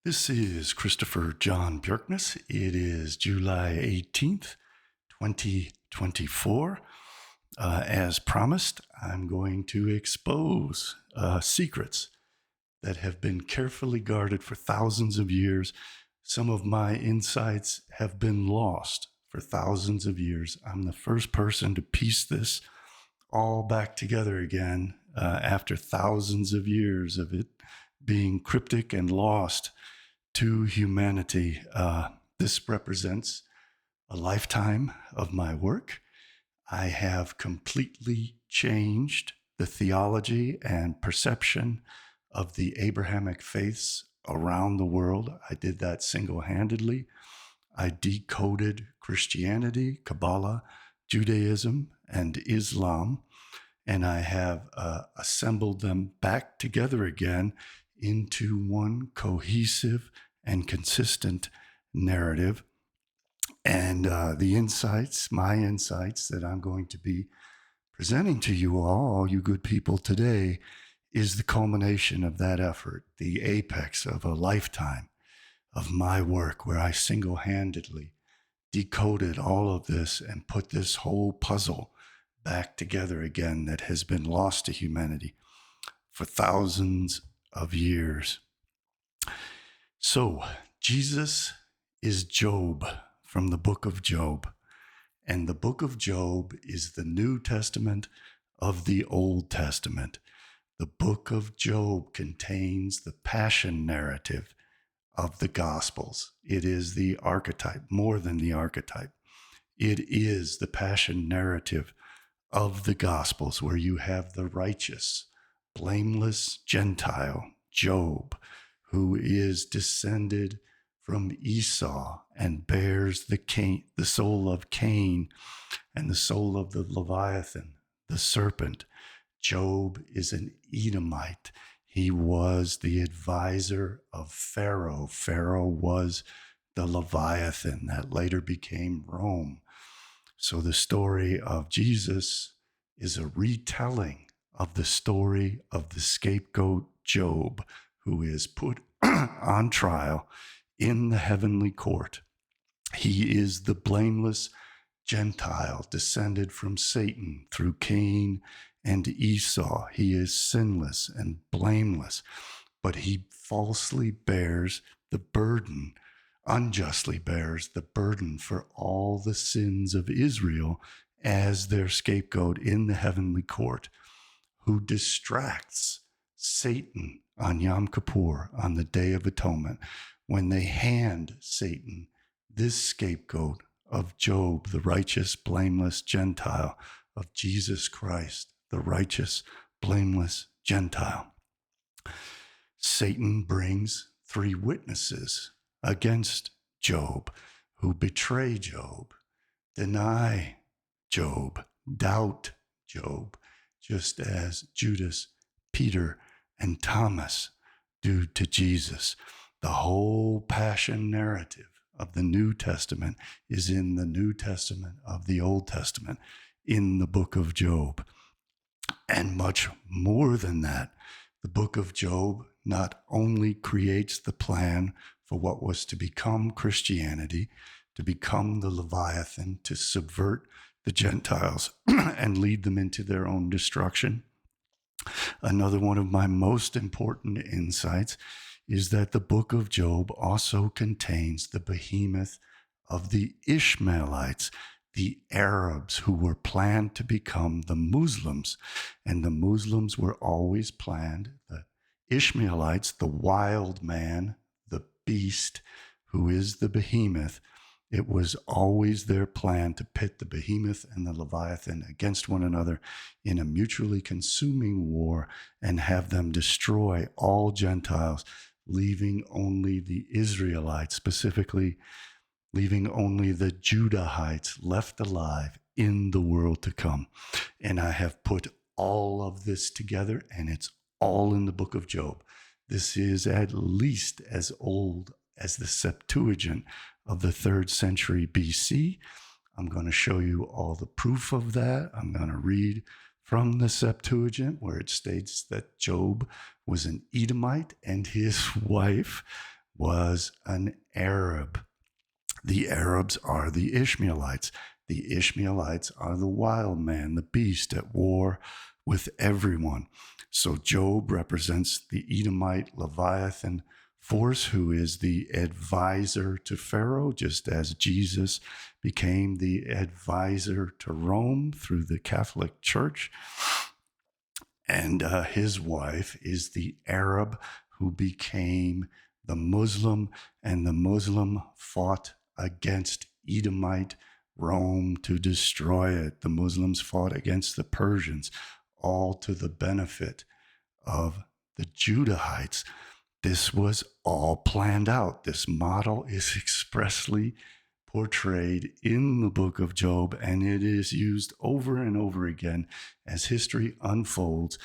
This is Christopher John Björkness. It is July 18th, 2024. As promised, I'm going to expose secrets that have been carefully guarded for thousands of years. Some of my insights have been lost for thousands of years. I'm the first person to piece this all back together again after thousands of years of it being cryptic and lost to humanity. This represents a lifetime of my work. I have completely changed the theology and perception of the Abrahamic faiths around the world. I did that single-handedly. I decoded Christianity, Kabbalah, Judaism, and Islam, and I have assembled them back together again into one cohesive and consistent narrative. And the insights, my insights that I'm going to be presenting to you all you good people today, is the culmination of that effort, the apex of a lifetime of my work, where I single-handedly decoded all of this and put this whole puzzle back together again that has been lost to humanity for thousands of years. So, Jesus is Job from the book of Job. And the book of Job is the New Testament of the Old Testament. The book of Job contains the passion narrative of the Gospels. It is the archetype, more than the archetype. It is the passion narrative of the Gospels, where you have the righteous, blameless Gentile, Job, who is descended from Esau and bears the soul of Cain and the soul of the Leviathan, the serpent. Job is an Edomite. He was the advisor of Pharaoh. Pharaoh was the Leviathan that later became Rome. So the story of Jesus is a retelling of the story of the scapegoat Job, who is put on trial in the heavenly court. He is the blameless Gentile descended from Satan through Cain and Esau. He is sinless and blameless, but he falsely bears the burden, unjustly bears the burden for all the sins of Israel as their scapegoat in the heavenly court, who distracts Satan on Yom Kippur, on the Day of Atonement, when they hand Satan this scapegoat of Job, the righteous, blameless Gentile, of Jesus Christ, the righteous, blameless Gentile. Satan brings 3 witnesses against Job, who betray Job, deny Job, doubt Job, just as Judas, Peter, and Thomas do to Jesus. The whole passion narrative of the New Testament is in the New Testament of the Old Testament, in the book of Job. And much more than that, the book of Job not only creates the plan for what was to become Christianity, to become the Leviathan, to subvert the Gentiles and lead them into their own destruction. Another one of my most important insights is that the book of Job also contains the behemoth of the Ishmaelites, the Arabs who were planned to become the Muslims. And the Muslims were always planned, the Ishmaelites, the wild man, the beast, who is the behemoth. It was always their plan to pit the behemoth and the Leviathan against one another in a mutually consuming war and have them destroy all Gentiles, leaving only the Israelites, specifically leaving only the Judahites left alive in the world to come. And I have put all of this together, and it's all in the book of Job. This is at least as old as the Septuagint of the 3rd century BC. I'm going to show you all the proof of that. I'm going to read from the Septuagint, where it states that Job was an Edomite and his wife was an Arab. The Arabs are the Ishmaelites. The Ishmaelites are the wild man, the beast at war with everyone. So Job represents the Edomite Leviathan force, who is the advisor to Pharaoh, just as Jesus became the advisor to Rome through the Catholic Church. And his wife is the Arab who became the Muslim, and the Muslim fought against Edomite Rome to destroy it. The Muslims fought against the Persians, all to the benefit of the Judahites. This was all planned out. This model is expressly portrayed in the book of Job, and it is used over and over again as history unfolds.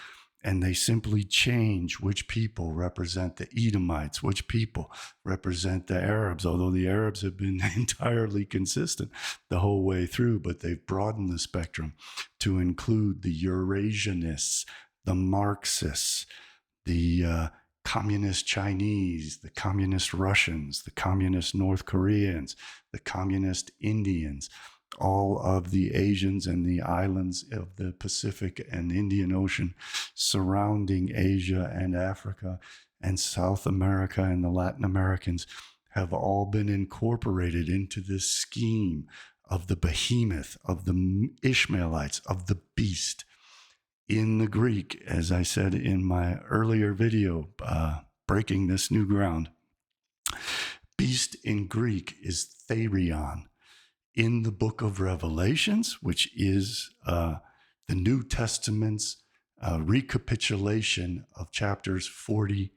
And they simply change which people represent the Edomites, which people represent the Arabs, although the Arabs have been entirely consistent the whole way through, but they've broadened the spectrum to include the Eurasianists, the Marxists, the communist Chinese, the communist Russians, the communist North Koreans, the communist Indians, all of the Asians and the islands of the Pacific and Indian Ocean surrounding Asia and Africa and South America, and the Latin Americans have all been incorporated into this scheme of the behemoth, of the Ishmaelites, of the beast. In the Greek, as I said in my earlier video, breaking this new ground, beast in Greek is therion. In the book of Revelations, which is the New Testament's recapitulation of chapters 40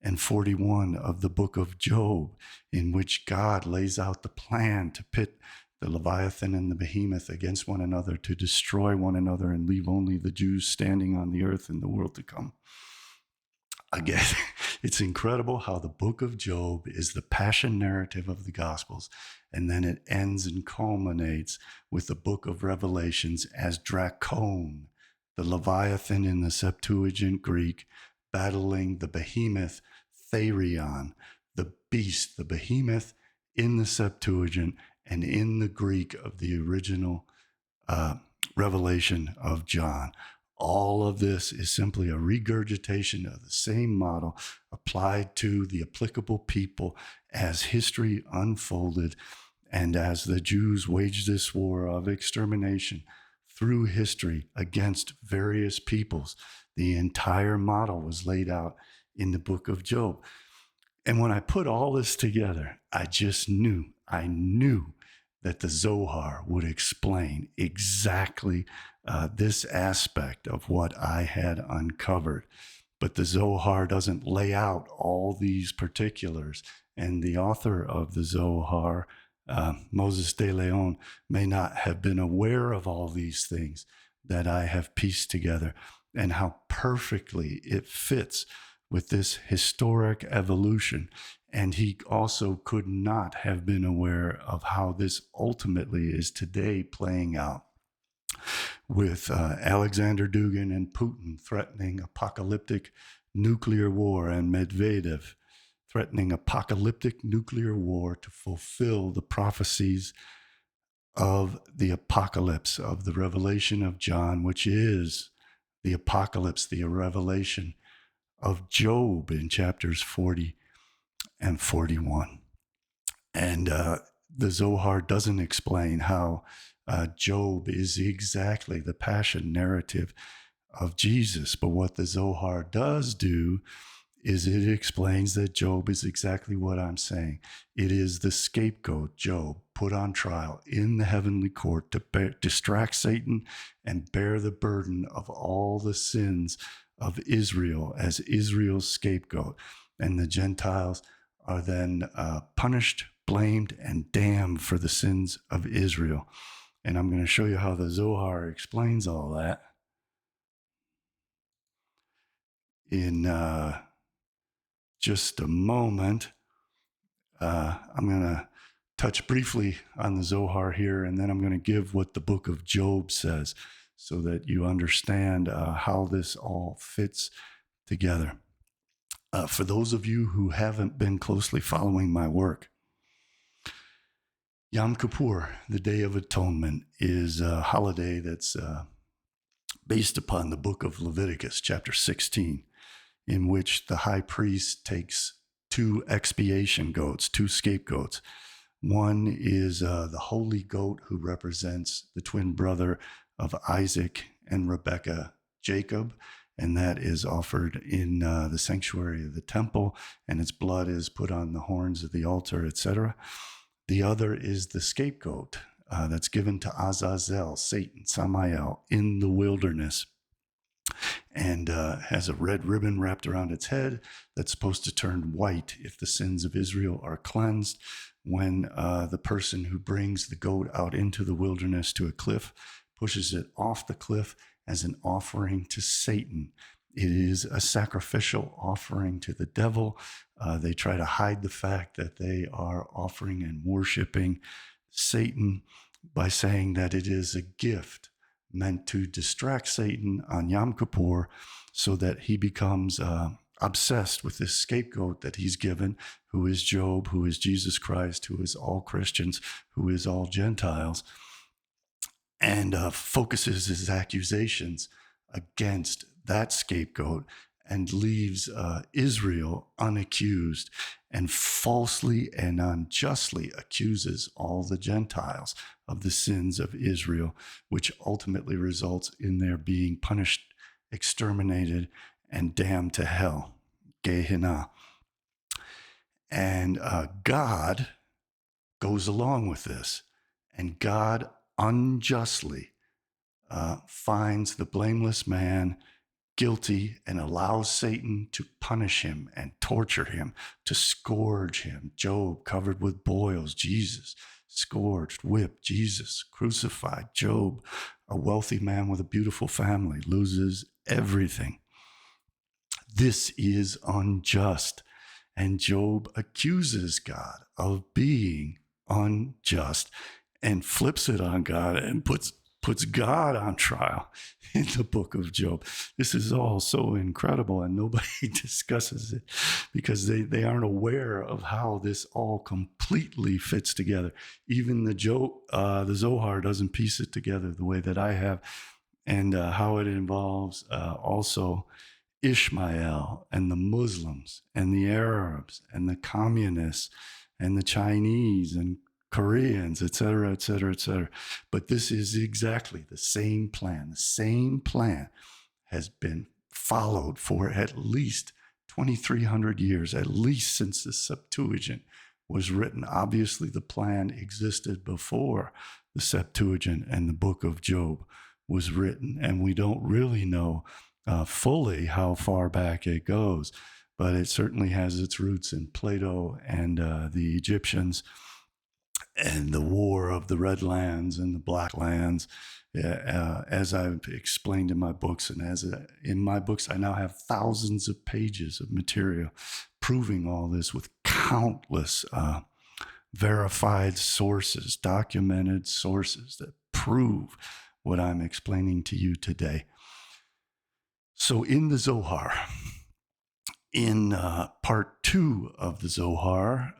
and 41 of the book of Job, in which God lays out the plan to pit the Leviathan and the Behemoth against one another, to destroy one another and leave only the Jews standing on the earth in the world to come. Again, it's incredible how the book of Job is the passion narrative of the Gospels, and then it ends and culminates with the book of Revelations as Drakon, the Leviathan in the Septuagint Greek, battling the behemoth Therion, the beast, the behemoth in the Septuagint and in the Greek of the original Revelation of John. All of this is simply a regurgitation of the same model applied to the applicable people as history unfolded and as the Jews waged this war of extermination through history against various peoples. The entire model was laid out in the book of Job. And when I put all this together, I knew that the Zohar would explain exactly this aspect of what I had uncovered. But the Zohar doesn't lay out all these particulars. And the author of the Zohar, Moses de Leon, may not have been aware of all these things that I have pieced together and how perfectly it fits with this historic evolution. And he also could not have been aware of how this ultimately is today playing out, with Alexander Dugin and Putin threatening apocalyptic nuclear war, and Medvedev threatening apocalyptic nuclear war to fulfill the prophecies of the apocalypse, of the revelation of John, which is the apocalypse, the revelation of Job in chapters 40 and 41. And the Zohar doesn't explain how Job is exactly the passion narrative of Jesus. But what the Zohar does do is it explains that Job is exactly what I'm saying. It is the scapegoat, Job, put on trial in the heavenly court to distract Satan and bear the burden of all the sins of Israel as Israel's scapegoat. And the Gentiles are then punished, blamed, and damned for the sins of Israel. And I'm going to show you how the Zohar explains all that in just a moment. I'm going to touch briefly on the Zohar here, and then I'm going to give what the book of Job says so that you understand how this all fits together. For those of you who haven't been closely following my work, Yom Kippur, the Day of Atonement, is a holiday that's based upon the book of Leviticus, chapter 16, in which the high priest takes two expiation goats, two scapegoats. One is the holy goat, who represents the twin brother of Isaac and Rebekah, Jacob, and that is offered in the sanctuary of the temple, and its blood is put on the horns of the altar, etc. The other is the scapegoat that's given to Azazel, Satan, Samael, in the wilderness, and has a red ribbon wrapped around its head that's supposed to turn white if the sins of Israel are cleansed. When the person who brings the goat out into the wilderness to a cliff pushes it off the cliff as an offering to Satan. It is a sacrificial offering to the devil. They try to hide the fact that they are offering and worshiping Satan by saying that it is a gift meant to distract Satan on Yom Kippur so that he becomes obsessed with this scapegoat that he's given, who is Job, who is Jesus Christ, who is all Christians, who is all Gentiles, and focuses his accusations against that scapegoat and leaves Israel unaccused, and falsely and unjustly accuses all the Gentiles of the sins of Israel, which ultimately results in their being punished, exterminated, and damned to hell, Gehenna. And God goes along with this, and God unjustly finds the blameless man guilty and allows Satan to punish him and torture him, to scourge him. Job covered with boils, Jesus scourged, whipped, Jesus crucified. Job, a wealthy man with a beautiful family, loses everything. This is unjust. And Job accuses God of being unjust and flips it on God and puts God on trial in the book of Job. This is all so incredible, and nobody discusses it because they aren't aware of how this all completely fits together. Even the Zohar doesn't piece it together the way that I have, and how it involves also Ishmael and the Muslims and the Arabs and the communists and the Chinese and Koreans, et cetera, et cetera, et cetera. But this is exactly the same plan. The same plan has been followed for at least 2,300 years, at least since the Septuagint was written. Obviously, the plan existed before the Septuagint and the book of Job was written, and we don't really know fully how far back it goes, but it certainly has its roots in Plato and the Egyptians and the war of the red lands and the black lands, as I've explained in my books. And in my books, I now have thousands of pages of material proving all this with countless verified sources, documented sources that prove what I'm explaining to you today. So in the Zohar, in part 2 of the Zohar,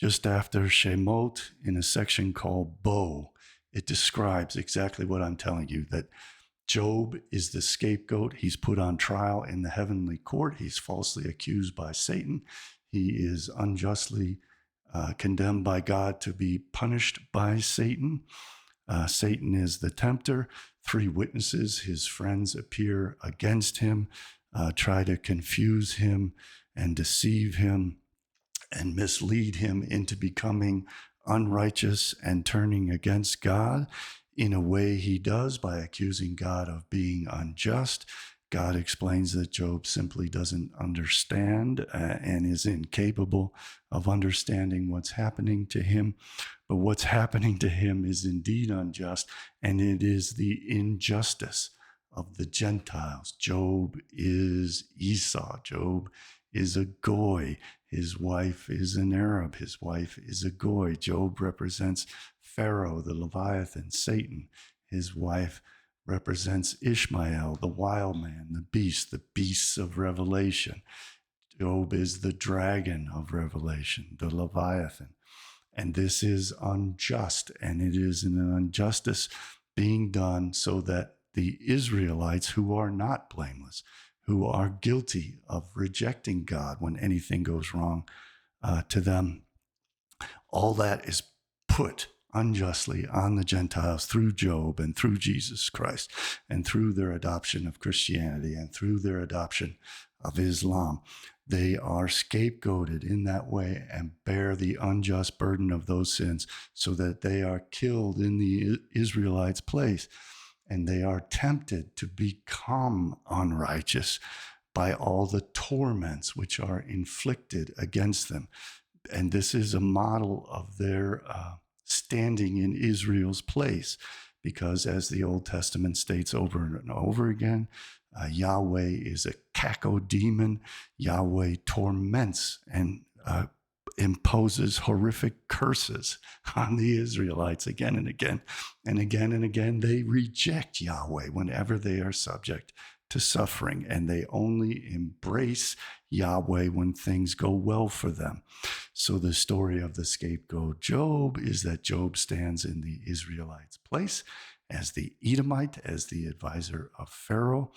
just after Shemot, in a section called Bo, it describes exactly what I'm telling you, that Job is the scapegoat. He's put on trial in the heavenly court. He's falsely accused by Satan. He is unjustly condemned by God to be punished by Satan. Satan is the tempter. 3 witnesses, his friends, appear against him, try to confuse him and deceive him and mislead him into becoming unrighteous and turning against God. In a way, he does by accusing God of being unjust. God explains that Job simply doesn't understand and is incapable of understanding what's happening to him. But what's happening to him is indeed unjust, and it is the injustice of the Gentiles. Job is Esau. Job is a Goy. His wife is an Arab. His wife is a Goy. Job represents Pharaoh, the Leviathan, Satan. His wife represents Ishmael, the wild man, the beasts of Revelation. Job is the dragon of Revelation, the Leviathan. And this is unjust, and it is an injustice being done so that the Israelites, who are not blameless, who are guilty of rejecting God when anything goes wrong to them, all that is put unjustly on the Gentiles through Job and through Jesus Christ and through their adoption of Christianity and through their adoption of Islam. They are scapegoated in that way and bear the unjust burden of those sins so that they are killed in the Israelites' place. And they are tempted to become unrighteous by all the torments which are inflicted against them. And this is a model of their standing in Israel's place, because as the Old Testament states over and over again, Yahweh is a cacodemon. Yahweh torments and imposes horrific curses on the Israelites again and again. And again and again, they reject Yahweh whenever they are subject to suffering, and they only embrace Yahweh when things go well for them. So the story of the scapegoat Job is that Job stands in the Israelites' place as the Edomite, as the advisor of Pharaoh.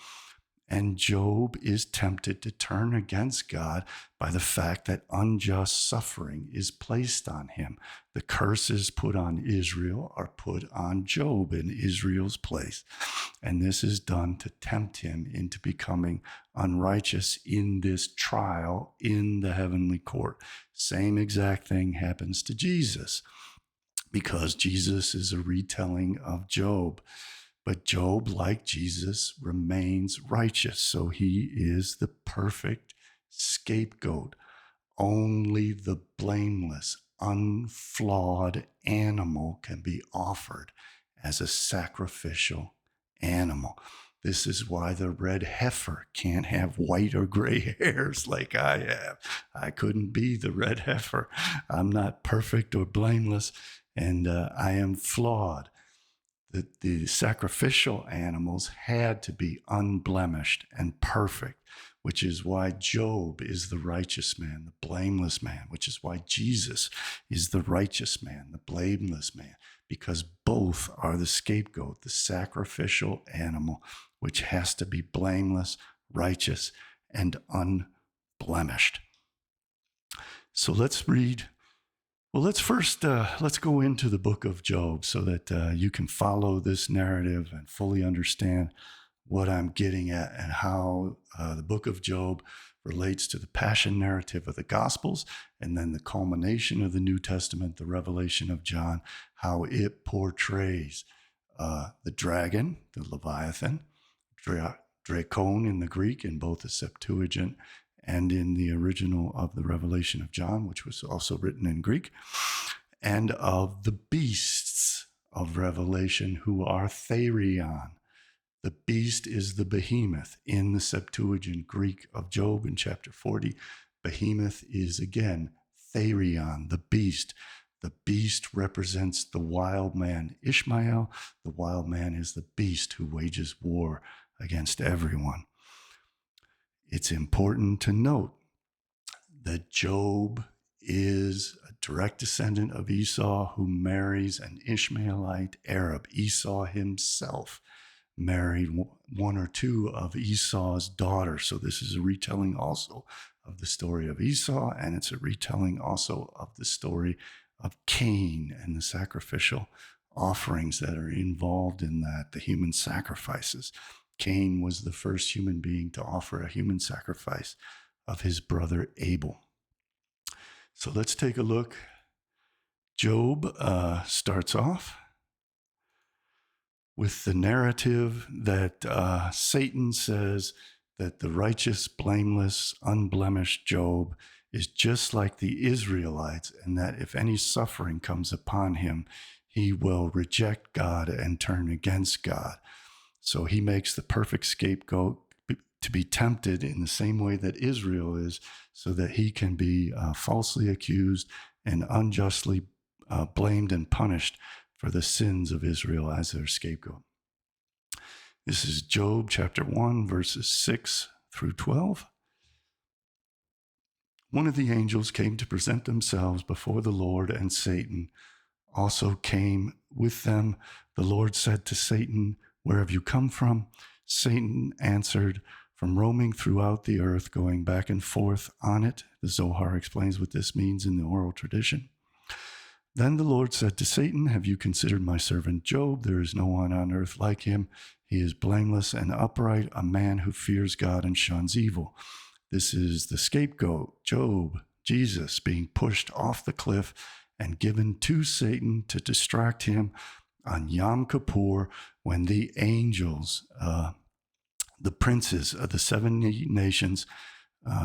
And Job is tempted to turn against God by the fact that unjust suffering is placed on him. The curses put on Israel are put on Job in Israel's place. And this is done to tempt him into becoming unrighteous in this trial in the heavenly court. Same exact thing happens to Jesus, because Jesus is a retelling of Job. But Job, like Jesus, remains righteous. So he is the perfect scapegoat. Only the blameless, unflawed animal can be offered as a sacrificial animal. This is why the red heifer can't have white or gray hairs like I have. I couldn't be the red heifer. I'm not perfect or blameless, and I am flawed. The sacrificial animals had to be unblemished and perfect, which is why Job is the righteous man, the blameless man, which is why Jesus is the righteous man, the blameless man, because both are the scapegoat, the sacrificial animal, which has to be blameless, righteous, and unblemished. So let's read. Well, let's go into the book of Job so that you can follow this narrative and fully understand what I'm getting at and how the book of Job relates to the passion narrative of the Gospels, and then the culmination of the New Testament, the revelation of John, how it portrays the dragon, the Leviathan, Dracon in the Greek, in both the Septuagint and in the original of the Revelation of John, which was also written in Greek, and of the beasts of Revelation, who are Therion. The beast is the behemoth in the Septuagint Greek of Job in chapter 40. Behemoth is again Therion, the beast. The beast represents the wild man Ishmael. The wild man is the beast who wages war against everyone. It's important to note that Job is a direct descendant of Esau, who marries an Ishmaelite Arab. Esau himself married one or two of Esau's daughters. So this is a retelling also of the story of Esau, and it's a retelling also of the story of Cain and the sacrificial offerings that are involved in that, the human sacrifices. Cain was the first human being to offer a human sacrifice of his brother Abel. So let's take a look. Job starts off with the narrative that Satan says that the righteous, blameless, unblemished Job is just like the Israelites, and that if any suffering comes upon him, he will reject God and turn against God. So he makes the perfect scapegoat to be tempted in the same way that Israel is, so that he can be falsely accused and unjustly blamed and punished for the sins of Israel as their scapegoat. This is Job chapter 1, verses 6 through 12. One of the angels came to present themselves before the Lord, and Satan also came with them. The Lord said to Satan, "Where have you come from?" Satan answered, "From roaming throughout the earth, going back and forth on it." The Zohar explains what this means in the oral tradition. Then the Lord said to Satan, "Have you considered my servant Job? There is no one on earth like him. He is blameless and upright, a man who fears God and shuns evil." This is the scapegoat, Job, Jesus, being pushed off the cliff and given to Satan to distract him on Yom Kippur, when the angels, the princes of the 70 nations,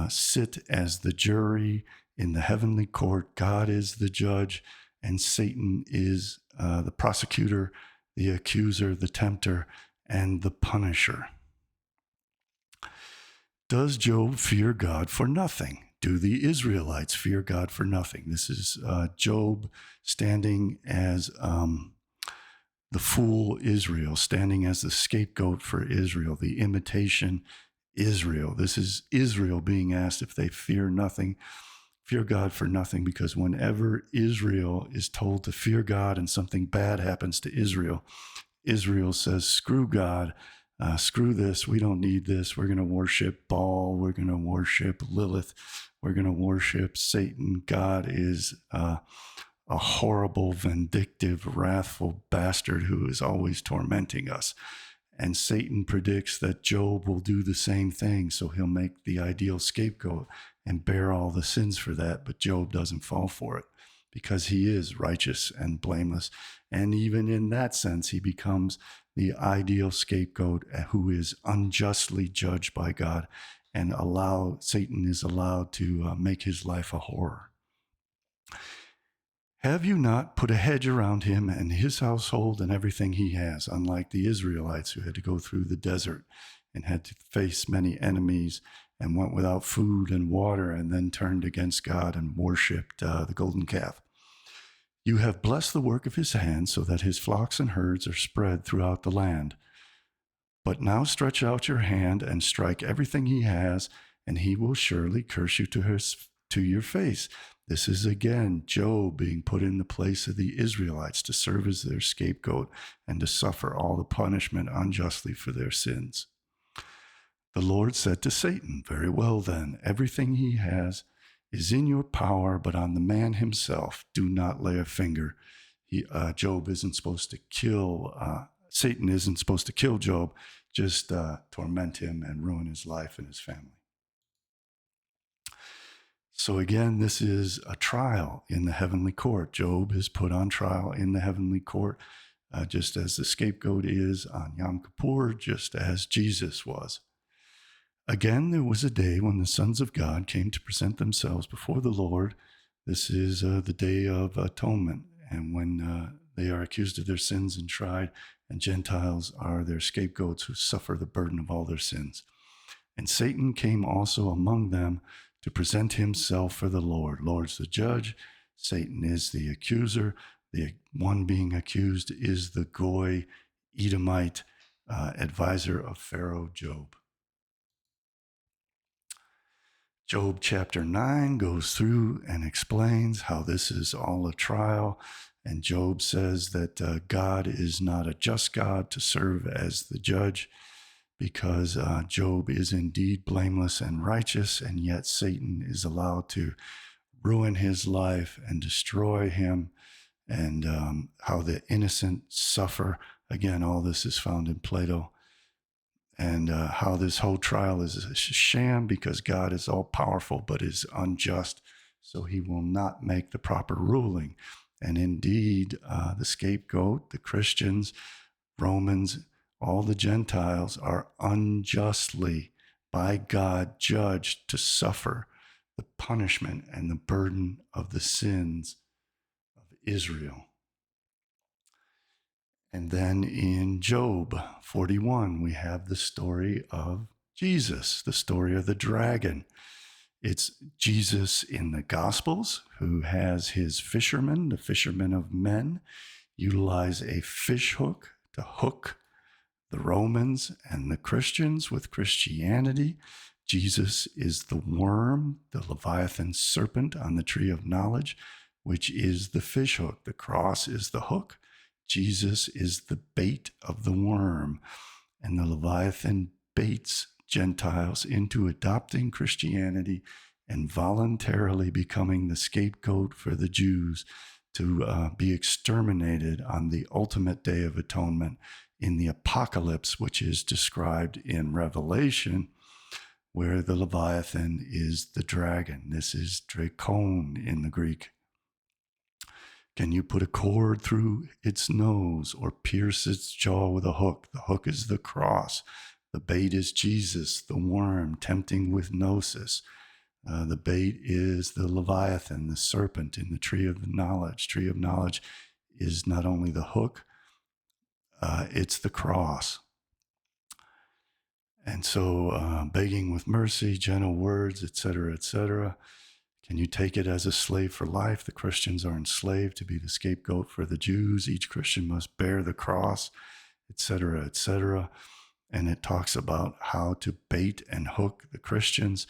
sit as the jury in the heavenly court. God is the judge, and Satan is the prosecutor, the accuser, the tempter, and the punisher. Does Job fear God for nothing? Do the Israelites fear God for nothing? This is Job standing as the fool Israel, standing as the scapegoat for Israel, the imitation Israel. This is Israel being asked if they fear God for nothing, because whenever Israel is told to fear God and something bad happens to Israel, Israel says, "Screw God. Screw this. We don't need this. We're going to worship Baal. We're going to worship Lilith. We're going to worship Satan. God is a horrible, vindictive, wrathful bastard who is always tormenting us." And Satan predicts that Job will do the same thing. So he'll make the ideal scapegoat and bear all the sins for that. But Job doesn't fall for it, because he is righteous and blameless. And even in that sense, he becomes the ideal scapegoat who is unjustly judged by God, and Satan is allowed to make his life a horror. "Have you not put a hedge around him and his household and everything he has?" Unlike the Israelites, who had to go through the desert and had to face many enemies and went without food and water, and then turned against God and worshipped the golden calf. "You have blessed the work of his hands, so that his flocks and herds are spread throughout the land. But now stretch out your hand and strike everything he has, and he will surely curse you to your face." This is again Job being put in the place of the Israelites to serve as their scapegoat and to suffer all the punishment unjustly for their sins. The Lord said to Satan, "Very well then, everything he has is in your power, but on the man himself do not lay a finger." Job isn't supposed to kill, Satan isn't supposed to kill Job, just torment him and ruin his life and his family. So again, this is a trial in the heavenly court. Job is put on trial in the heavenly court, just as the scapegoat is on Yom Kippur, just as Jesus was. Again, there was a day when the sons of God came to present themselves before the Lord. This is the Day of Atonement, and when they are accused of their sins and tried, and Gentiles are their scapegoats who suffer the burden of all their sins. And Satan came also among them to present himself for the Lord. Lord's the judge, Satan is the accuser. The one being accused is the Goy, Edomite, advisor of Pharaoh, Job. Job chapter 9 goes through and explains how this is all a trial. And Job says that God is not a just God to serve as the judge, because Job is indeed blameless and righteous, and yet Satan is allowed to ruin his life and destroy him, and how the innocent suffer. Again, all this is found in Plato. And how this whole trial is a sham, because God is all powerful but is unjust, so he will not make the proper ruling. And indeed, the scapegoat, the Christians, Romans, all the Gentiles are unjustly by God judged to suffer the punishment and the burden of the sins of Israel. And then in Job 41, we have the story of Jesus, the story of the dragon. It's Jesus in the Gospels, who has his fishermen, the fishermen of men, utilize a fish hook to hook the Romans and the Christians with Christianity. Jesus is the worm, the Leviathan serpent on the tree of knowledge, which is the fish hook. The cross is the hook. Jesus is the bait of the worm. And the Leviathan baits Gentiles into adopting Christianity and voluntarily becoming the scapegoat for the Jews to be exterminated on the ultimate day of atonement in the apocalypse, which is described in Revelation, where the Leviathan is the dragon. This is dracon in the Greek. Can you put a cord through its nose or pierce its jaw with a hook? The hook is the cross. The bait is Jesus, the worm, tempting with gnosis. The bait is the Leviathan, the serpent in the tree of knowledge. Tree of knowledge is not only the hook, it's the cross. And so begging with mercy, gentle words, etc., etc. Can you take it as a slave for life? The Christians are enslaved to be the scapegoat for the Jews. Each Christian must bear the cross, etc., etc. And it talks about how to bait and hook the Christians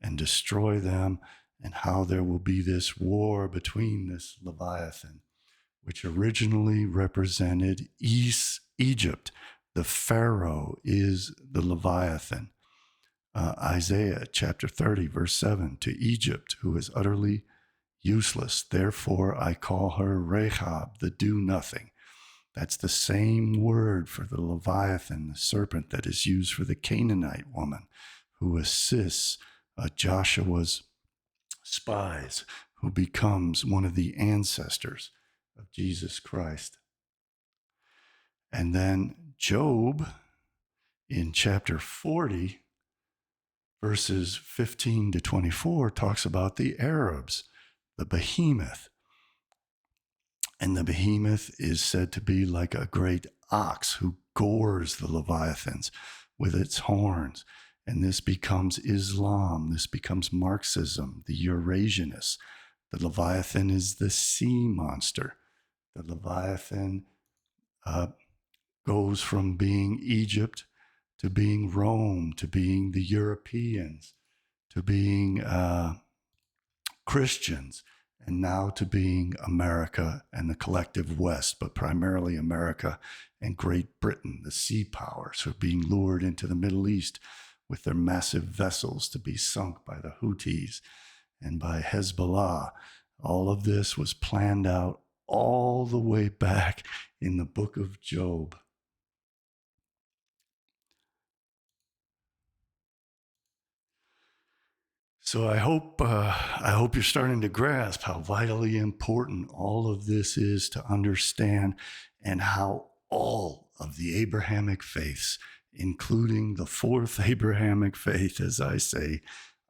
and destroy them, and how there will be this war between this Leviathan, which originally represented Egypt. The Pharaoh is the Leviathan. Isaiah chapter 30, verse 7, to Egypt, who is utterly useless. Therefore, I call her Rahab, the do-nothing. That's the same word for the Leviathan, the serpent, that is used for the Canaanite woman who assists Joshua's spies, who becomes one of the ancestors of Jesus Christ. And then Job in chapter 40, verses 15 to 24, talks about the Arabs, the behemoth. And the behemoth is said to be like a great ox who gores the Leviathans with its horns. And this becomes Islam. This becomes Marxism, the Eurasianists. The Leviathan is the sea monster. The Leviathan goes from being Egypt to being Rome, to being the Europeans, to being Christians, and now to being America and the collective West, but primarily America and Great Britain, the sea powers, who are being lured into the Middle East with their massive vessels to be sunk by the Houthis and by Hezbollah. All of this was planned out all the way back in the book of Job. So I hope you're starting to grasp how vitally important all of this is to understand, and how all of the Abrahamic faiths, including the fourth Abrahamic faith, as I say,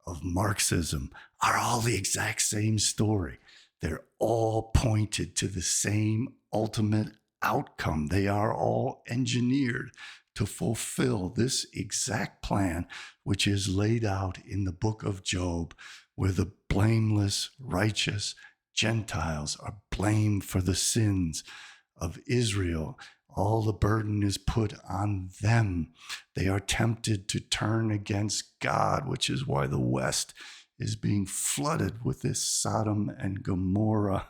of Marxism, are all the exact same story. They're all pointed to the same ultimate outcome. They are all engineered to fulfill this exact plan, which is laid out in the book of Job, where the blameless, righteous Gentiles are blamed for the sins of Israel. All the burden is put on them. They are tempted to turn against God, which is why the West is being flooded with this Sodom and Gomorrah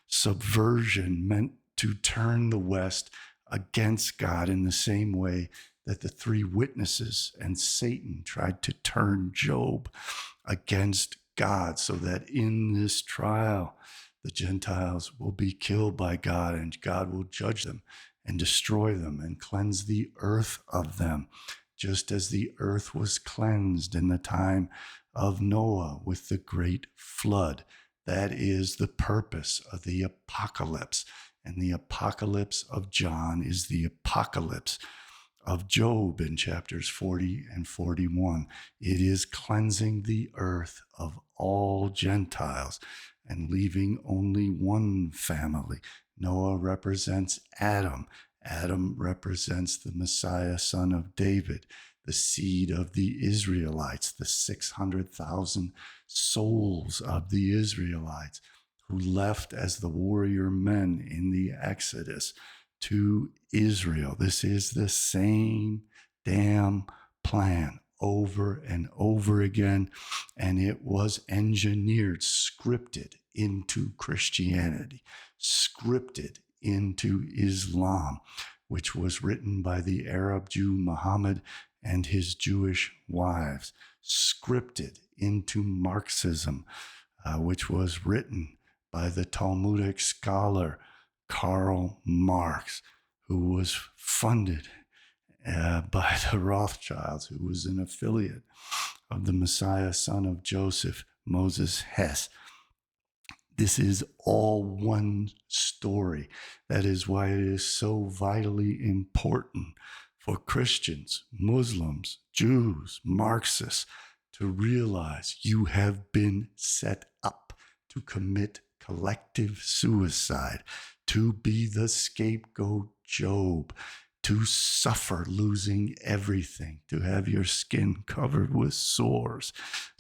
subversion meant to turn the West against God, in the same way that the three witnesses and Satan tried to turn Job against God, so that in this trial, the Gentiles will be killed by God, and God will judge them and destroy them and cleanse the earth of them, just as the earth was cleansed in the time of Noah with the great flood. That is the purpose of the apocalypse. And the apocalypse of John is the apocalypse of Job in chapters 40 and 41. It is cleansing the earth of all Gentiles and leaving only one family. Noah represents Adam. Adam represents the Messiah, son of David, the seed of the Israelites, the 600,000 souls of the Israelites who left as the warrior men in the Exodus to Israel. This is the same damn plan over and over again, and it was engineered, scripted into Christianity, scripted into Islam, which was written by the Arab Jew Muhammad and his Jewish wives, scripted into Marxism, which was written by the Talmudic scholar Karl Marx, who was funded by the Rothschilds, who was an affiliate of the Messiah, son of Joseph, Moses Hess. This is all one story. That is why it is so vitally important for Christians, Muslims, Jews, Marxists to realize you have been set up to commit collective suicide, to be the scapegoat Job, to suffer losing everything, to have your skin covered with sores,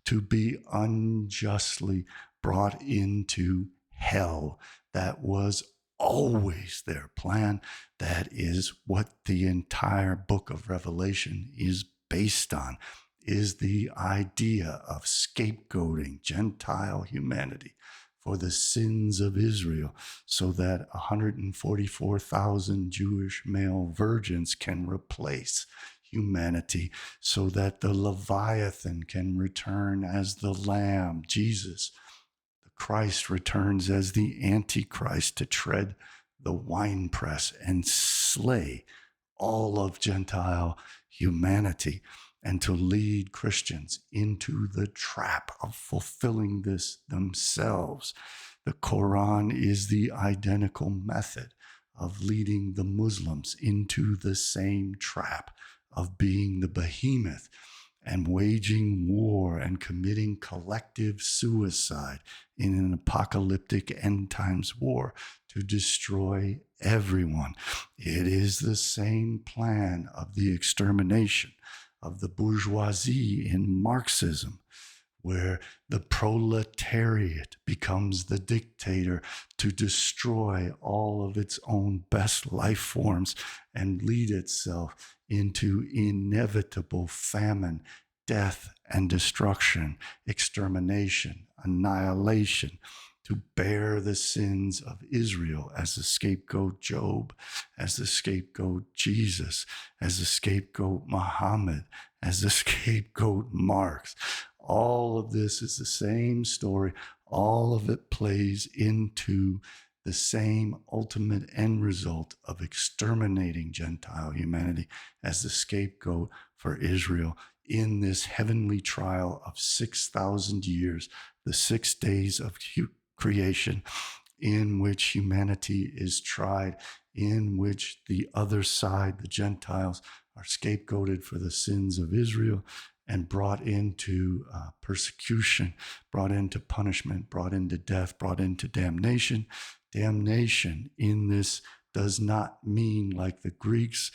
to be unjustly brought into hell. That was always their plan. That is what the entire book of Revelation is based on, is the idea of scapegoating Gentile humanity for the sins of Israel, so that 144,000 Jewish male virgins can replace humanity, so that the Leviathan can return as the Lamb, Jesus, the Christ, returns as the Antichrist to tread the winepress and slay all of Gentile humanity, and to lead Christians into the trap of fulfilling this themselves. The Quran is the identical method of leading the Muslims into the same trap of being the behemoth and waging war and committing collective suicide in an apocalyptic end times war to destroy everyone. It is the same plan of the extermination of the bourgeoisie in Marxism, where the proletariat becomes the dictator to destroy all of its own best life forms and lead itself into inevitable famine, death, and destruction, extermination, annihilation, to bear the sins of Israel as the scapegoat Job, as the scapegoat Jesus, as the scapegoat Muhammad, as the scapegoat Marx. All of this is the same story. All of it plays into the same ultimate end result of exterminating Gentile humanity as the scapegoat for Israel in this heavenly trial of 6,000 years, the 6 days of creation, in which humanity is tried, in which the other side, the Gentiles, are scapegoated for the sins of Israel and brought into persecution, brought into punishment, brought into death, brought into damnation. Damnation in this does not mean, like the Greeks,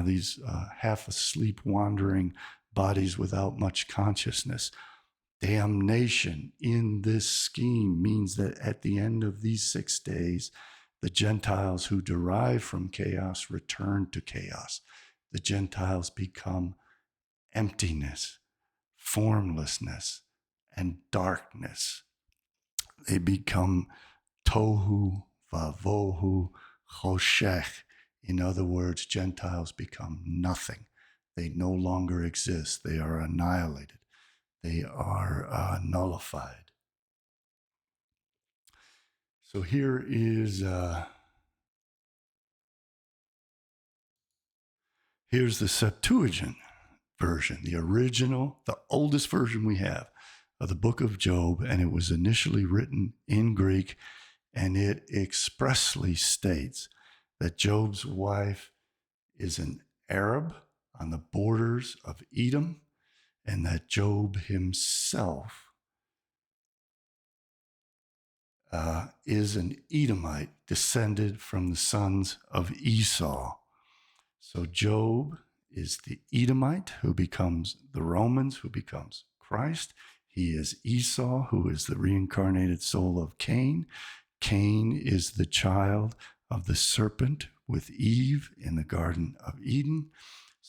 these half asleep, wandering bodies without much consciousness. Damnation in this scheme means that at the end of these 6 days, the Gentiles who derive from chaos return to chaos. The Gentiles become emptiness, formlessness, and darkness. They become tohu vavohu choshech. In other words, Gentiles become nothing. They no longer exist. They are annihilated. They are nullified. So here is here's the Septuagint version, the original, the oldest version we have of the book of Job, and it was initially written in Greek, and it expressly states that Job's wife is an Arab on the borders of Edom, and that Job himself is an Edomite descended from the sons of Esau. So Job is the Edomite who becomes the Romans, who becomes Christ. He is Esau, who is the reincarnated soul of Cain. Cain is the child of the serpent with Eve in the Garden of Eden.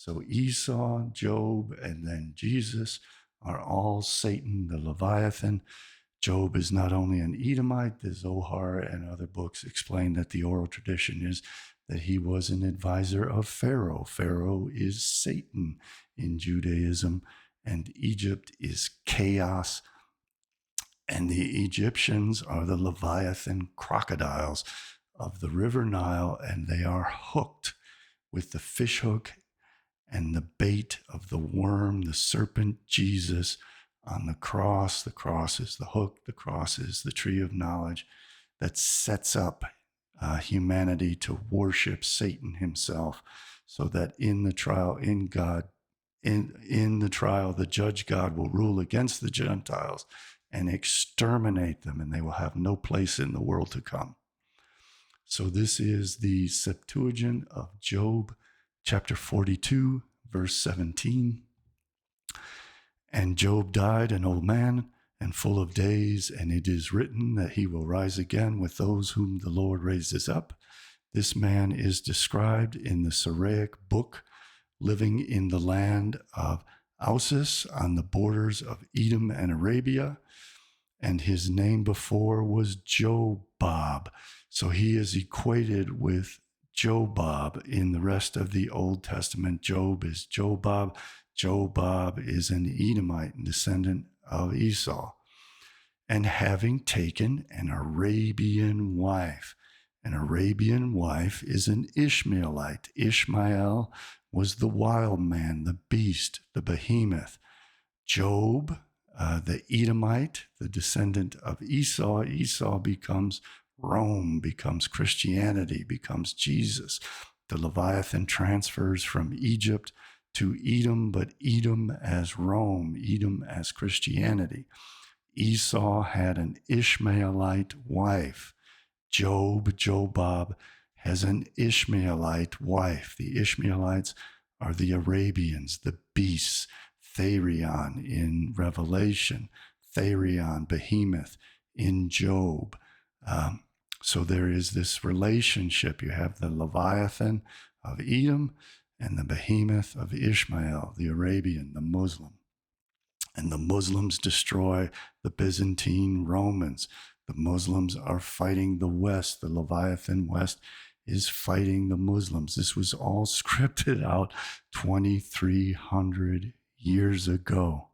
So Esau, Job, and then Jesus are all Satan, the Leviathan. Job is not only an Edomite, the Zohar and other books explain that the oral tradition is that he was an advisor of Pharaoh. Pharaoh is Satan in Judaism, and Egypt is chaos. And the Egyptians are the Leviathan crocodiles of the River Nile, and they are hooked with the fish hook and the bait of the worm, the serpent, Jesus, on the cross. The cross is the hook, the cross is the tree of knowledge that sets up humanity to worship Satan himself, so that in the trial, in the trial, the judge God will rule against the Gentiles and exterminate them, and they will have no place in the world to come. So this is the Septuagint of Job, chapter 42, verse 17. And Job died an old man and full of days, and it is written that he will rise again with those whom the Lord raises up. This man is described in the Syriac book, living in the land of Ausis on the borders of Edom and Arabia. And his name before was Jobab. So he is equated with Jobab in the rest of the Old Testament. Job is Jobab. Jobab is an Edomite and descendant of Esau. And having taken an Arabian wife. An Arabian wife is an Ishmaelite. Ishmael was the wild man, the beast, the behemoth. Job, the Edomite, the descendant of Esau. Esau becomes Rome, becomes Christianity, becomes Jesus. The Leviathan transfers from Egypt to Edom, but Edom as Rome, Edom as Christianity. Esau had an Ishmaelite wife. Jobab, has an Ishmaelite wife. The Ishmaelites are the Arabians, the beasts. Therion in Revelation, Therion, behemoth in Job. So there is this relationship. You have the Leviathan of Edom and the behemoth of Ishmael, the Arabian, the Muslim. And the Muslims destroy the Byzantine Romans. The Muslims are fighting the West. The Leviathan West is fighting the Muslims. This was all scripted out 2,300 years ago.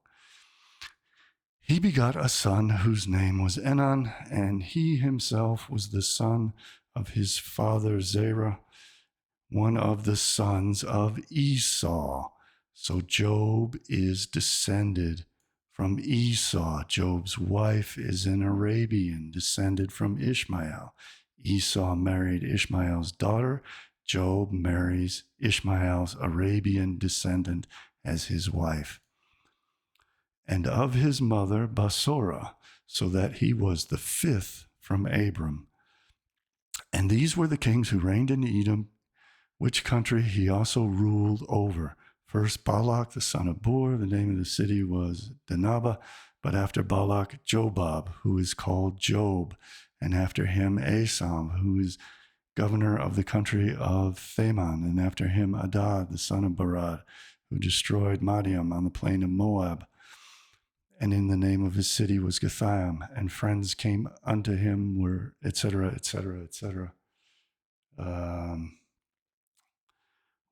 He begot a son whose name was Enon, and he himself was the son of his father Zerah, one of the sons of Esau. So Job is descended from Esau. Job's wife is an Arabian, descended from Ishmael. Esau married Ishmael's daughter. Job marries Ishmael's Arabian descendant as his wife. And of his mother Basora, so that he was the fifth from Abram. And these were the kings who reigned in Edom, which country he also ruled over. First Balak, the son of Bor, the name of the city was Dinaba, but after Balak, Jobab, who is called Job, and after him Asam, who is governor of the country of Thaman, and after him Adad, the son of Barad, who destroyed Madiam on the plain of Moab. And in the name of his city was Gethaim, and friends came unto him, were etc., etc., etc.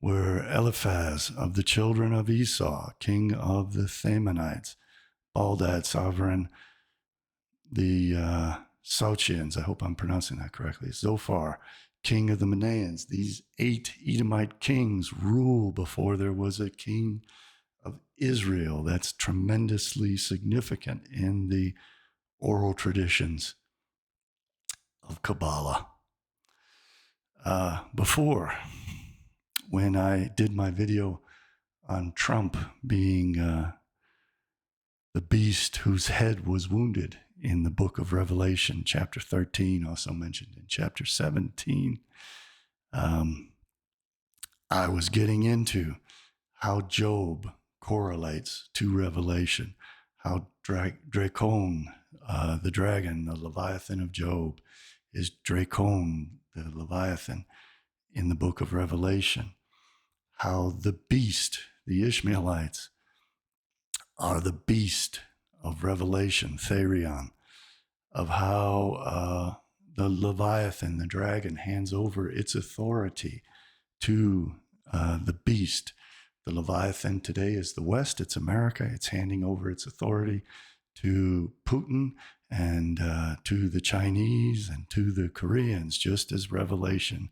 Were Eliphaz of the children of Esau, king of the Thamanites, Baldad, sovereign, the Sauchians, I hope I'm pronouncing that correctly, Zophar, king of the Manaeans. These 8 Edomite kings rule before there was a king of Israel. That's tremendously significant in the oral traditions of Kabbalah. Before, when I did my video on Trump being the beast whose head was wounded in the book of Revelation, chapter 13, also mentioned in chapter 17, I was getting into how Job correlates to Revelation, how Dracon, the dragon, the Leviathan of Job, is Dracon, the Leviathan, in the book of Revelation, how the beast, the Ishmaelites, are the beast of Revelation, Therion, of how the Leviathan, the dragon, hands over its authority to the beast. The Leviathan today is the West, it's America. It's handing over its authority to Putin and to the Chinese and to the Koreans, just as Revelation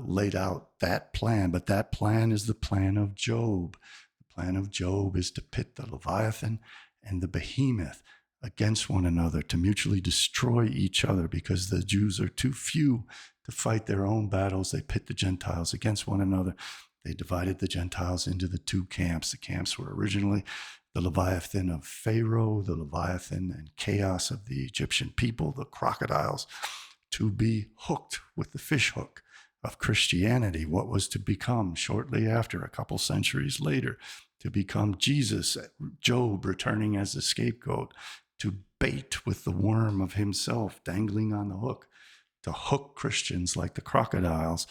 laid out that plan. But that plan is the plan of Job. The plan of Job is to pit the Leviathan and the Behemoth against one another, to mutually destroy each other, because the Jews are too few to fight their own battles. They pit the Gentiles against one another. They divided the Gentiles into the two camps. The camps were originally the Leviathan of Pharaoh, the Leviathan and chaos of the Egyptian people, the crocodiles, to be hooked with the fish hook of Christianity, what was to become shortly after, a couple centuries later, to become Jesus, Job returning as a scapegoat, to bait with the worm of himself dangling on the hook, to hook Christians like the crocodiles,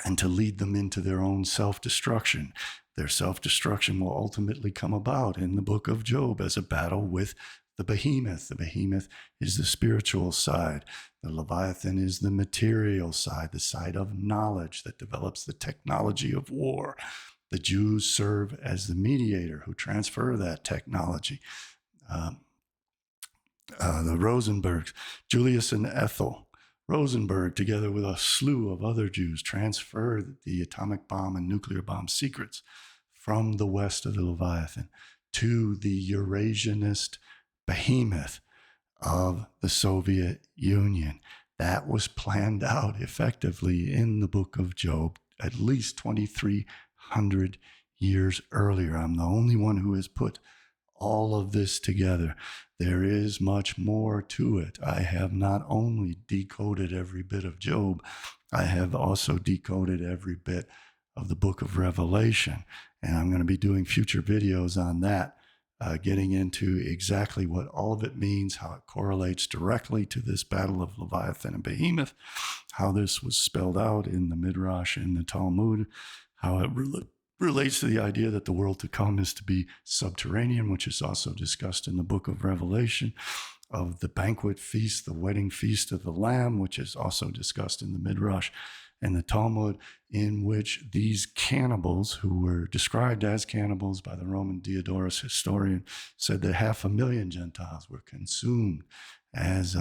and to lead them into their own self-destruction. Their self-destruction will ultimately come about in the book of Job as a battle with the Behemoth. The Behemoth is the spiritual side. The Leviathan is the material side, the side of knowledge that develops the technology of war. The Jews serve as the mediator who transfer that technology. The Rosenbergs, Julius and Ethel Rosenberg, together with a slew of other Jews, transferred the atomic bomb and nuclear bomb secrets from the west of the Leviathan to the Eurasianist behemoth of the Soviet Union. That was planned out effectively in the book of Job at least 2,300 years earlier. I'm the only one who has put all of this together. There is much more to it. I have not only decoded every bit of Job, I have also decoded every bit of the book of Revelation. And I'm going to be doing future videos on that, getting into exactly what all of it means, how it correlates directly to this battle of Leviathan and Behemoth, how this was spelled out in the Midrash and the Talmud, how it relates to the idea that the world to come is to be subterranean, which is also discussed in the book of Revelation, of the banquet feast, the wedding feast of the Lamb, which is also discussed in the Midrash and the Talmud, in which these cannibals, who were described as cannibals by the Roman Diodorus historian, said that 500,000 Gentiles were consumed as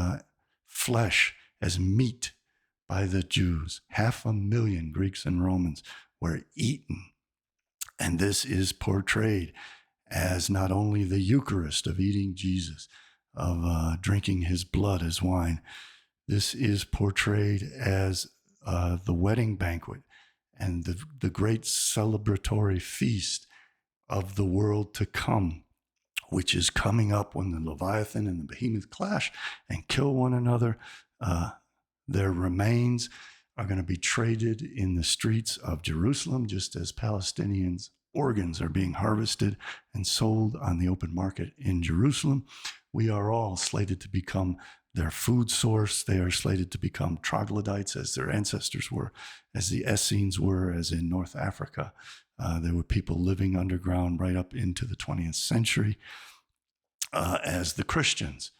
flesh, as meat by the Jews. 500,000 Greeks and Romans were eaten. And this is portrayed as not only the Eucharist of eating Jesus, of drinking his blood as wine. This is portrayed as the wedding banquet and the great celebratory feast of the world to come, which is coming up when the Leviathan and the Behemoth clash and kill one another. Their remains are going to be traded in the streets of Jerusalem, just as Palestinians' organs are being harvested and sold on the open market in Jerusalem. We are all slated to become their food source. They are slated to become troglodytes, as their ancestors were, as the Essenes were, as in North Africa. There were people living underground right up into the 20th century, as the Christians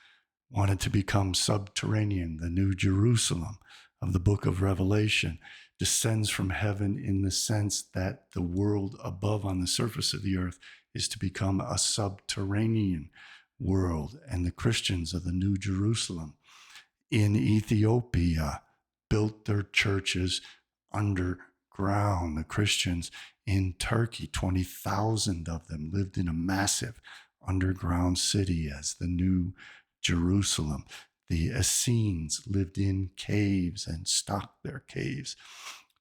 wanted to become subterranean. The New Jerusalem of the book of Revelation descends from heaven in the sense that the world above on the surface of the earth is to become a subterranean world. And the Christians of the New Jerusalem in Ethiopia built their churches underground. The Christians in Turkey, 20,000 of them, lived in a massive underground city as the New Jerusalem. The Essenes lived in caves and stocked their caves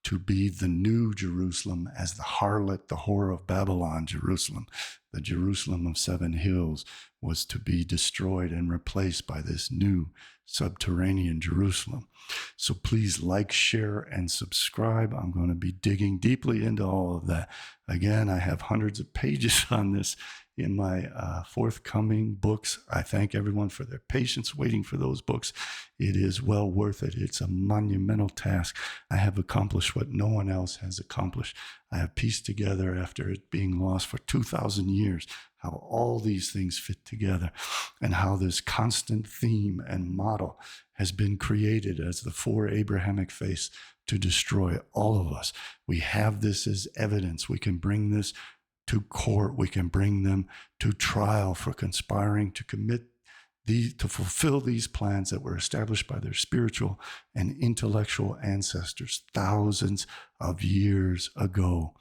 to be the New Jerusalem, as the harlot, the whore of Babylon, Jerusalem. The Jerusalem of 7 hills was to be destroyed and replaced by this new subterranean Jerusalem. So please like, share, and subscribe. I'm going to be digging deeply into all of that. Again, I have hundreds of pages on this in my forthcoming books. I thank everyone for their patience waiting for those books. It is well worth it. It's a monumental task. I have accomplished what no one else has accomplished. I have pieced together, after it being lost for 2,000 years, how all these things fit together, and how this constant theme and model has been created as the four Abrahamic faiths to destroy all of us. We have this as evidence. We can bring this to court. We can bring them to trial for conspiring to to fulfill these plans that were established by their spiritual and intellectual ancestors thousands of years ago.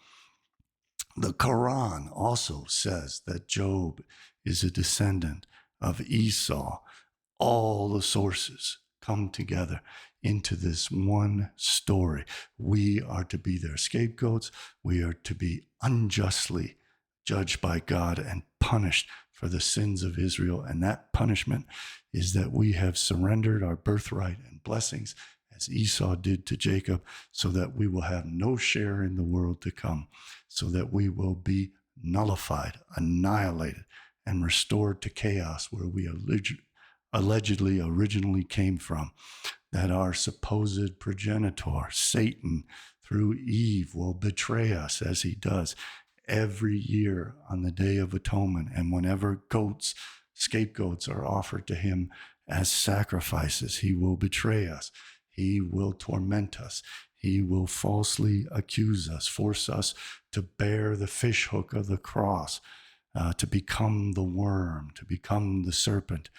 The Quran also says that Job is a descendant of Esau. All the sources come together into this one story. We are to be their scapegoats. We are to be unjustly judged by God and punished for the sins of Israel. And that punishment is that we have surrendered our birthright and blessings, as Esau did to Jacob, so that we will have no share in the world to come, so that we will be nullified, annihilated, and restored to chaos where we allegedly originally came from. That our supposed progenitor, Satan, through Eve, will betray us as he does every year on the Day of Atonement. And whenever scapegoats are offered to him as sacrifices, he will betray us. He will torment us. He will falsely accuse us, force us to bear the fishhook of the cross, to become the worm, to become the serpent,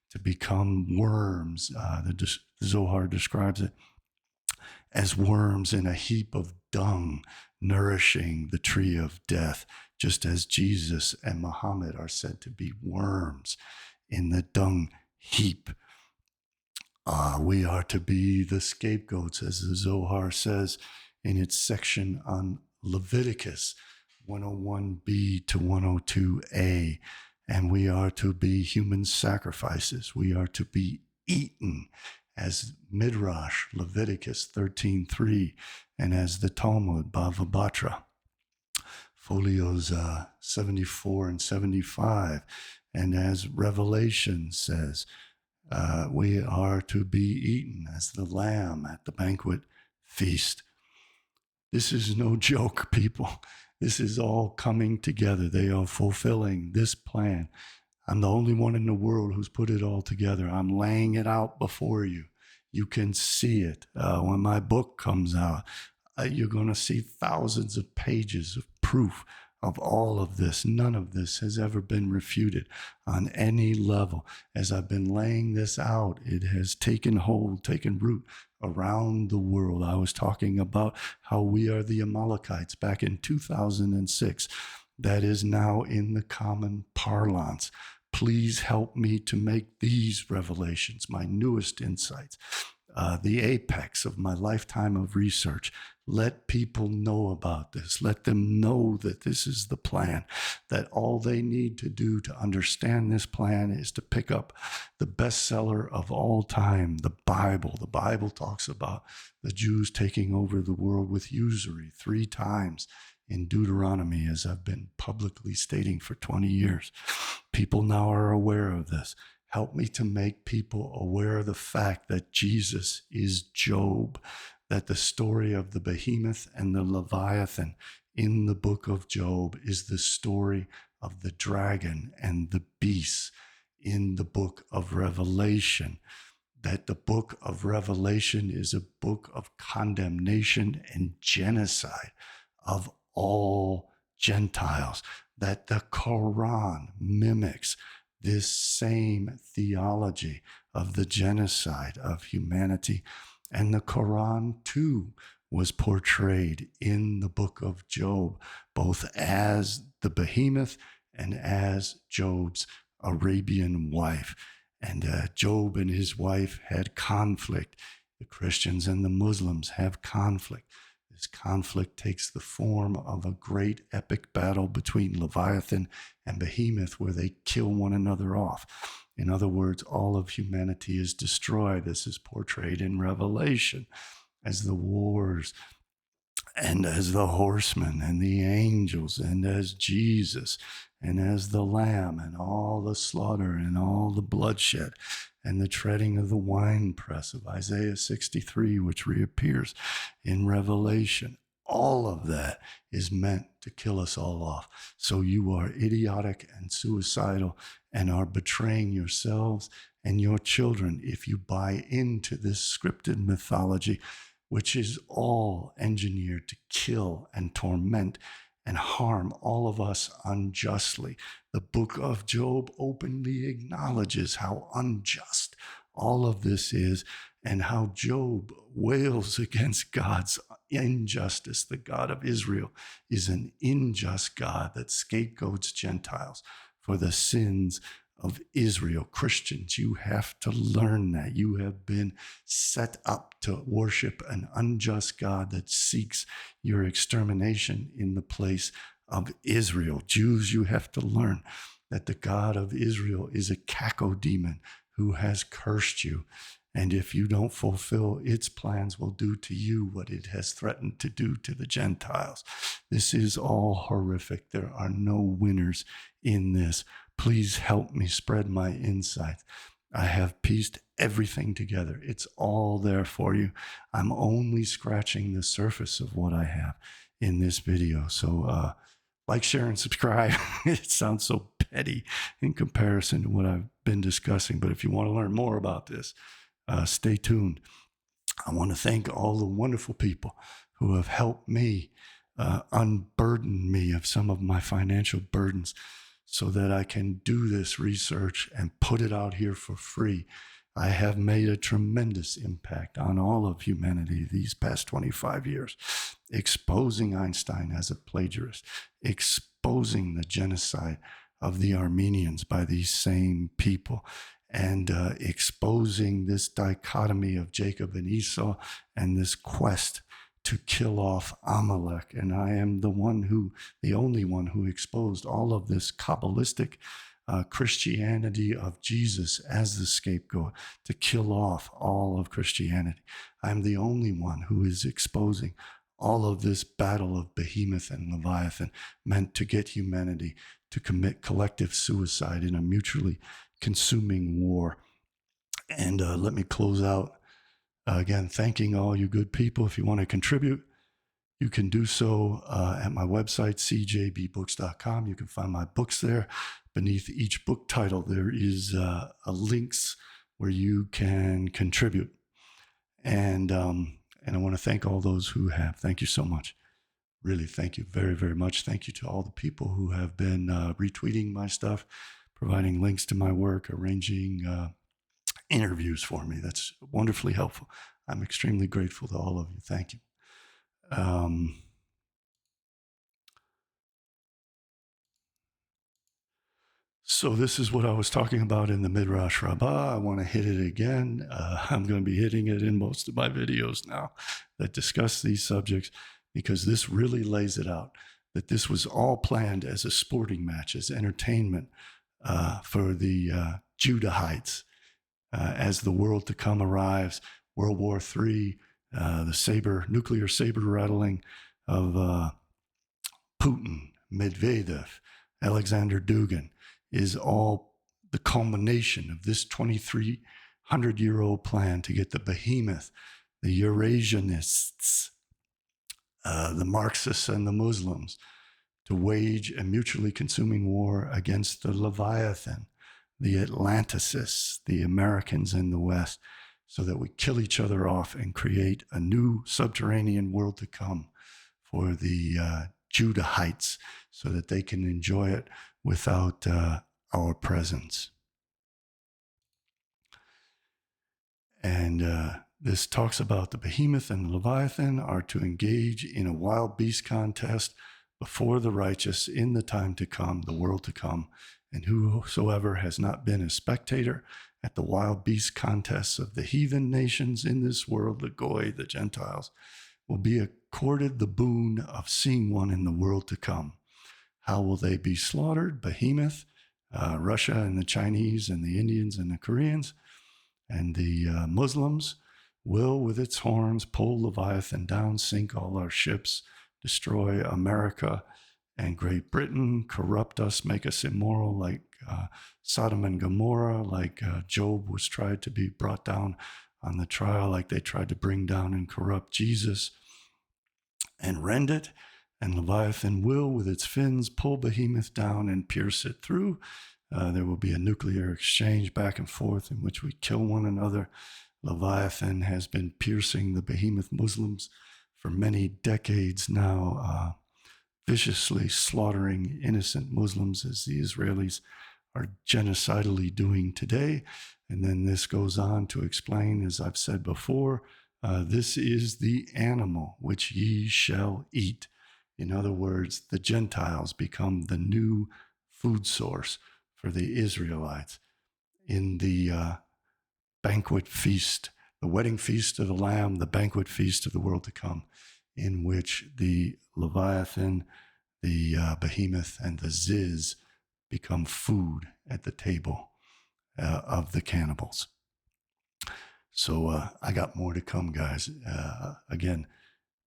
to become worms. The Zohar describes it as worms in a heap of dung, nourishing the tree of death, just as Jesus and Muhammad are said to be worms in the dung heap. We are to be the scapegoats, as the Zohar says in its section on Leviticus 101b to 102a. And we are to be human sacrifices. We are to be eaten, as Midrash Leviticus 13:3, and as the Talmud Bava Batra, folios 74 and 75, and as Revelation says, we are to be eaten as the lamb at the banquet feast. This is no joke, people. This is all coming together. They are fulfilling this plan. I'm the only one in the world who's put it all together. I'm laying it out before you. You can see it. When my book comes out, you're going to see thousands of pages of proof of all of this. None of this has ever been refuted on any level. As I've been laying this out, it has taken hold, taken root around the world. I was talking about how we are the Amalekites back in 2006. That is now in the common parlance. Please help me to make these revelations, my newest insights, the apex of my lifetime of research. Let people know about this. Let them know that this is the plan, that all they need to do to understand this plan is to pick up the bestseller of all time, the Bible. The Bible talks about the Jews taking over the world with usury 3 times in Deuteronomy, as I've been publicly stating for 20 years. People now are aware of this. Help me to make people aware of the fact that Jesus is Job, that the story of the Behemoth and the Leviathan in the book of Job is the story of the dragon and the beasts in the book of Revelation, that the book of Revelation is a book of condemnation and genocide of all Gentiles, that the Quran mimics this same theology of the genocide of humanity. And the Quran, too, was portrayed in the book of Job, both as the behemoth and as Job's Arabian wife. And Job and his wife had conflict. The Christians and the Muslims have conflict. This conflict takes the form of a great epic battle between Leviathan and Behemoth, where they kill one another off. In other words, all of humanity is destroyed. This is portrayed in Revelation as the wars and as the horsemen and the angels and as Jesus and as the lamb and all the slaughter and all the bloodshed and the treading of the winepress of Isaiah 63, which reappears in Revelation. All of that is meant to kill us all off. So you are idiotic and suicidal and are betraying yourselves and your children if you buy into this scripted mythology, which is all engineered to kill and torment and harm all of us unjustly. The book of Job openly acknowledges how unjust all of this is and how Job wails against God's injustice. The God of Israel is an unjust God that scapegoats Gentiles for the sins of Israel. Christians, you have to learn that. You have been set up to worship an unjust God that seeks your extermination in the place of Israel. Jews, you have to learn that the God of Israel is a cacodemon who has cursed you. And if you don't fulfill its plans, will do to you what it has threatened to do to the Gentiles. This is all horrific. There are no winners in this. Please help me spread my insights. I have pieced everything together. It's all there for you. I'm only scratching the surface of what I have in this video. So like, share, and subscribe. It sounds so petty in comparison to what I've been discussing. But if you want to learn more about this, stay tuned. I want to thank all the wonderful people who have helped me unburden me of some of my financial burdens so that I can do this research and put it out here for free. I have made a tremendous impact on all of humanity these past 25 years, exposing Einstein as a plagiarist, exposing the genocide of the Armenians by these same people, and exposing this dichotomy of Jacob and Esau and this quest to kill off Amalek. And I am the only one who exposed all of this Kabbalistic Christianity of Jesus as the scapegoat to kill off all of Christianity. I'm the only one who is exposing all of this battle of Behemoth and Leviathan meant to get humanity to commit collective suicide in a mutually consuming war. And let me close out again, thanking all you good people. If you want to contribute, you can do so at my website, cjbbooks.com. You can find my books there. Beneath each book title, there is a links where you can contribute. And I want to thank all those who have. Thank you so much. Really, thank you very, very much. Thank you to all the people who have been retweeting my stuff, providing links to my work, arranging interviews for me. That's wonderfully helpful. I'm extremely grateful to all of you. Thank you. So this is what I was talking about in the Midrash Rabbah. I want to hit it again. I'm going to be hitting it in most of my videos now that discuss these subjects, because this really lays it out, that this was all planned as a sporting match, as entertainment for the Judahites. As the world to come arrives, World War III, the nuclear saber rattling of Putin, Medvedev, Alexander Dugin is all the culmination of this 2,300-year-old plan to get the behemoth, the Eurasianists, the Marxists and the Muslims to wage a mutually consuming war against the Leviathan, the Atlanticists, the Americans in the West, so that we kill each other off and create a new subterranean world to come for the Judahites, so that they can enjoy it without our presence. And this talks about the behemoth and the Leviathan are to engage in a wild beast contest before the righteous in the time to come, the world to come. And whosoever has not been a spectator at the wild beast contests of the heathen nations in this world, the Goy, the Gentiles, will be accorded the boon of seeing one in the world to come. How will they be slaughtered? Behemoth, Russia and the Chinese and the Indians and the Koreans and the Muslims will with its horns pull Leviathan down, sink all our ships, destroy America and Great Britain, corrupt us, make us immoral like Sodom and Gomorrah, like Job was tried to be brought down on the trial, like they tried to bring down and corrupt Jesus, and rend it. And Leviathan will, with its fins, pull Behemoth down and pierce it through. There will be a nuclear exchange back and forth in which we kill one another. Leviathan has been piercing the Behemoth Muslims for many decades now, viciously slaughtering innocent Muslims as the Israelis are genocidally doing today. And then this goes on to explain, as I've said before, this is the animal which ye shall eat. In other words, the Gentiles become the new food source for the Israelites in the banquet feast, the wedding feast of the Lamb, the banquet feast of the world to come, in which the Leviathan, the Behemoth, and the Ziz become food at the table of the cannibals. So I got more to come, guys. Again,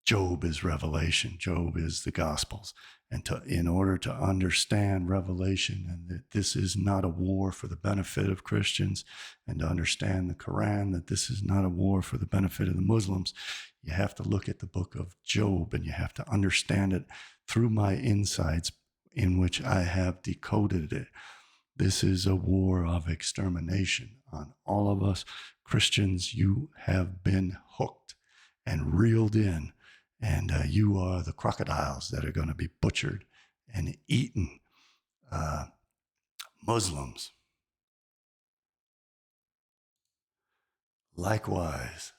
Job is Revelation. Job is the Gospels. And in order to understand Revelation, and that this is not a war for the benefit of Christians, and to understand the Quran, that this is not a war for the benefit of the Muslims, you have to look at the book of Job, and you have to understand it through my insights in which I have decoded it. This is a war of extermination on all of us. Christians, you have been hooked and reeled in, and you are the crocodiles that are going to be butchered and eaten. Muslims, likewise,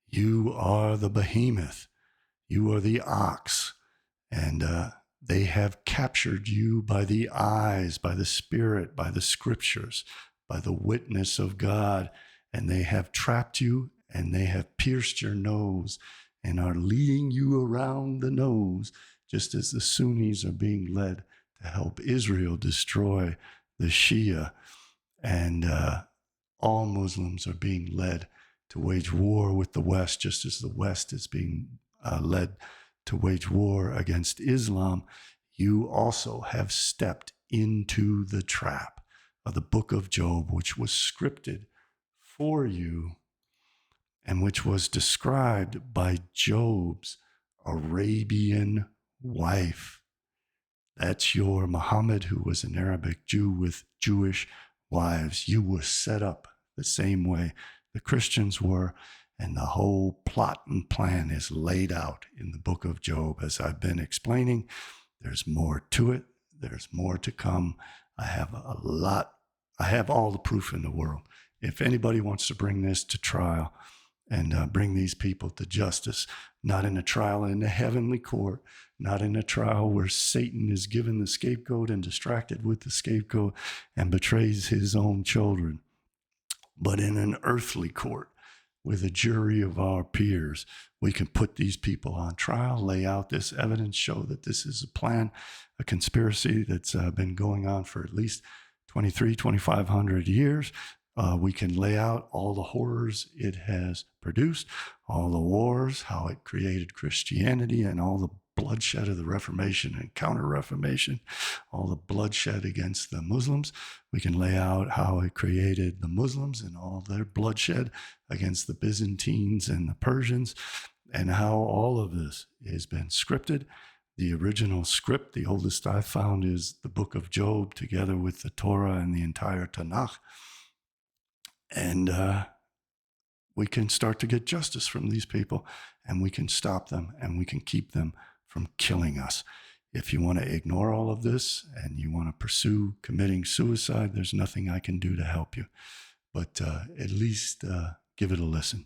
you are the behemoth, you are the ox, and they have captured you by the eyes, by the Spirit, by the scriptures, by the witness of God, and they have trapped you, and they have pierced your nose and are leading you around the nose, just as the Sunnis are being led to help Israel destroy the Shia. And all Muslims are being led to wage war with the West, just as the West is being led to wage war against Islam. You also have stepped into the trap of the book of Job, which was scripted for you and which was described by Job's Arabian wife. That's your Muhammad, who was an Arabic Jew with Jewish wives. You were set up the same way the Christians were, and the whole plot and plan is laid out in the book of Job. As I've been explaining, there's more to it. There's more to come. I have all the proof in the world. If anybody wants to bring this to trial and bring these people to justice, not in a trial in the heavenly court, not in a trial where Satan is given the scapegoat and distracted with the scapegoat and betrays his own children, but in an earthly court with a jury of our peers, we can put these people on trial, lay out this evidence, show that this is a plan, a conspiracy that's been going on for at least 2,500 years. We can lay out all the horrors it has produced, all the wars, how it created Christianity, and all the bloodshed of the Reformation and Counter-Reformation, all the bloodshed against the Muslims. We can lay out how it created the Muslims and all their bloodshed against the Byzantines and the Persians, and how all of this has been scripted. The original script, the oldest I found, is the book of Job, together with the Torah and the entire Tanakh. And we can start to get justice from these people, and we can stop them, and we can keep them from killing us. If you want to ignore all of this and you want to pursue committing suicide, there's nothing I can do to help you. But at least give it a listen.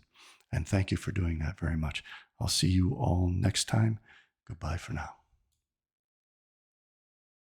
And thank you for doing that very much. I'll see you all next time. Goodbye for now.